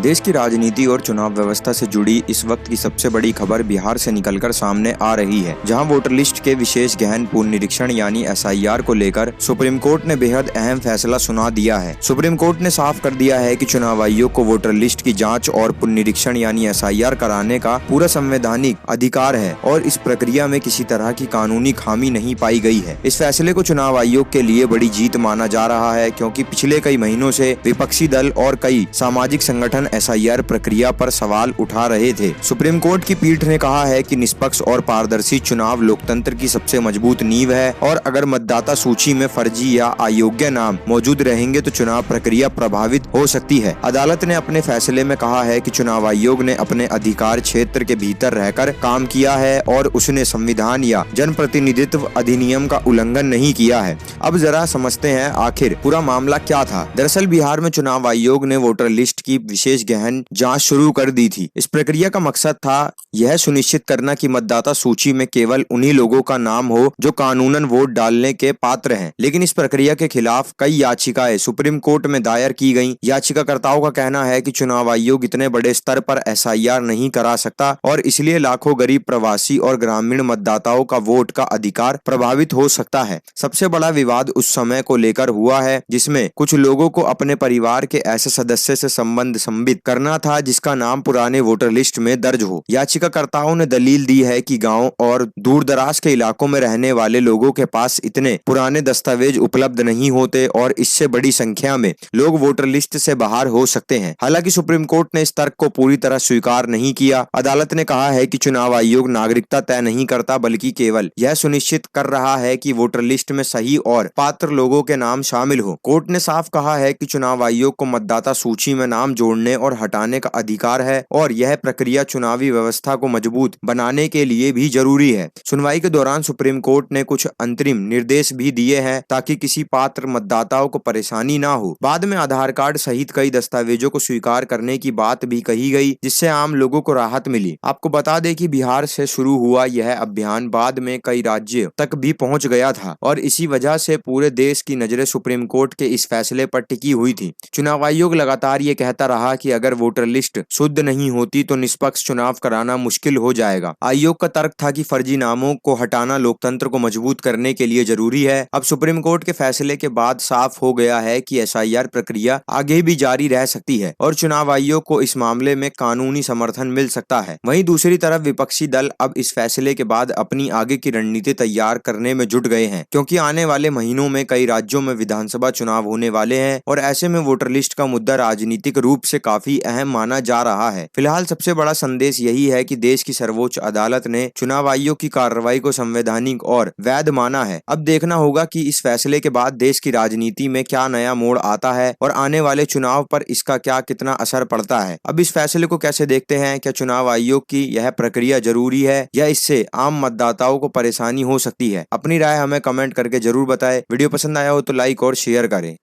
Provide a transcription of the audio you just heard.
देश की राजनीति और चुनाव व्यवस्था से जुड़ी इस वक्त की सबसे बड़ी खबर बिहार से निकलकर सामने आ रही है, जहां वोटर लिस्ट के विशेष गहन पुनरीक्षण यानी एसआईआर को लेकर सुप्रीम कोर्ट ने बेहद अहम फैसला सुना दिया है। सुप्रीम कोर्ट ने साफ कर दिया है कि चुनाव आयोग को वोटर लिस्ट की जांच और पुनरीक्षण यानी एसआईआर कराने का पूरा संवैधानिक अधिकार है और इस प्रक्रिया में किसी तरह की कानूनी खामी नहीं पाई गई है। इस फैसले को चुनाव आयोग के लिए बड़ी जीत माना जा रहा है, क्योंकि पिछले कई महीनों से विपक्षी दल और कई सामाजिक संगठन एसआईआर प्रक्रिया पर सवाल उठा रहे थे। सुप्रीम कोर्ट की पीठ ने कहा है कि निष्पक्ष और पारदर्शी चुनाव लोकतंत्र की सबसे मजबूत नींव है और अगर मतदाता सूची में फर्जी या अयोग्य नाम मौजूद रहेंगे तो चुनाव प्रक्रिया प्रभावित हो सकती है। अदालत ने अपने फैसले में कहा है कि चुनाव आयोग ने अपने अधिकार क्षेत्र के भीतर रहकर काम किया है और उसने संविधान या जनप्रतिनिधित्व अधिनियम का उल्लंघन नहीं किया है। अब जरा समझते हैं आखिर पूरा मामला क्या था। दरअसल बिहार में चुनाव आयोग ने वोटर लिस्ट की विशेष गहन जांच शुरू कर दी थी। इस प्रक्रिया का मकसद था यह सुनिश्चित करना कि मतदाता सूची में केवल उन्हीं लोगों का नाम हो जो कानूनन वोट डालने के पात्र हैं। लेकिन इस प्रक्रिया के खिलाफ कई याचिकाएं सुप्रीम कोर्ट में दायर की गईं। याचिकाकर्ताओं का कहना है कि चुनाव आयोग इतने बड़े स्तर पर एसआईआर नहीं करा सकता और इसलिए लाखों गरीब, प्रवासी और ग्रामीण मतदाताओं का वोट का अधिकार प्रभावित हो सकता है। सबसे बड़ा विवाद उस समय को लेकर हुआ है जिसमें कुछ लोगों को अपने परिवार के ऐसे सदस्य से संबंध करना था जिसका नाम पुराने वोटर लिस्ट में दर्ज हो। याचिकाकर्ताओं ने दलील दी है कि गांव और दूर दराज के इलाकों में रहने वाले लोगों के पास इतने पुराने दस्तावेज उपलब्ध नहीं होते और इससे बड़ी संख्या में लोग वोटर लिस्ट से बाहर हो सकते हैं। हालांकि सुप्रीम कोर्ट ने इस तर्क को पूरी तरह स्वीकार नहीं किया। अदालत ने कहा है कि चुनाव आयोग नागरिकता तय नहीं करता बल्कि केवल यह सुनिश्चित कर रहा है कि वोटर लिस्ट में सही और पात्र लोगों के नाम शामिल हो। कोर्ट ने साफ कहा है कि चुनाव आयोग को मतदाता सूची में नाम जोड़ने और हटाने का अधिकार है और यह प्रक्रिया चुनावी व्यवस्था को मजबूत बनाने के लिए भी जरूरी है। सुनवाई के दौरान सुप्रीम कोर्ट ने कुछ अंतरिम निर्देश भी दिए हैं ताकि किसी पात्र मतदाताओं को परेशानी ना हो। बाद में आधार कार्ड सहित कई दस्तावेजों को स्वीकार करने की बात भी कही गई, जिससे आम लोगों को राहत मिली। आपको बता दें कि बिहार से शुरू हुआ यह अभियान बाद में कई राज्यों तक भी पहुंच गया था और इसी वजह से पूरे देश की नजरें सुप्रीम कोर्ट के इस फैसले पर टिकी हुई थी। चुनाव आयोग लगातार ये कहता रहा कि अगर वोटर लिस्ट शुद्ध नहीं होती तो निष्पक्ष चुनाव कराना मुश्किल हो जाएगा। आयोग का तर्क था कि फर्जी नामों को हटाना लोकतंत्र को मजबूत करने के लिए जरूरी है। अब सुप्रीम कोर्ट के फैसले के बाद साफ हो गया है कि एसआईआर प्रक्रिया आगे भी जारी रह सकती है और चुनाव आयोग को इस मामले में कानूनी समर्थन मिल सकता है। वहीं दूसरी तरफ विपक्षी दल अब इस फैसले के बाद अपनी आगे की रणनीति तैयार करने में जुट गए हैं, क्योंकि आने वाले महीनों में कई राज्यों में विधानसभा चुनाव होने वाले हैं और ऐसे में वोटर लिस्ट का मुद्दा राजनीतिक रूप से काफी अहम माना जा रहा है। फिलहाल सबसे बड़ा संदेश यही है कि देश की सर्वोच्च अदालत ने चुनाव आयोग की कार्रवाई को संवैधानिक और वैध माना है। अब देखना होगा कि इस फैसले के बाद देश की राजनीति में क्या नया मोड़ आता है और आने वाले चुनाव पर इसका कितना असर पड़ता है। अब इस फैसले को कैसे देखते हैं? क्या चुनाव आयोग की यह प्रक्रिया जरूरी है या इससे आम मतदाताओं को परेशानी हो सकती है? अपनी राय हमें कमेंट करके जरूर बताएं। वीडियो पसंद आया हो तो लाइक और शेयर करें।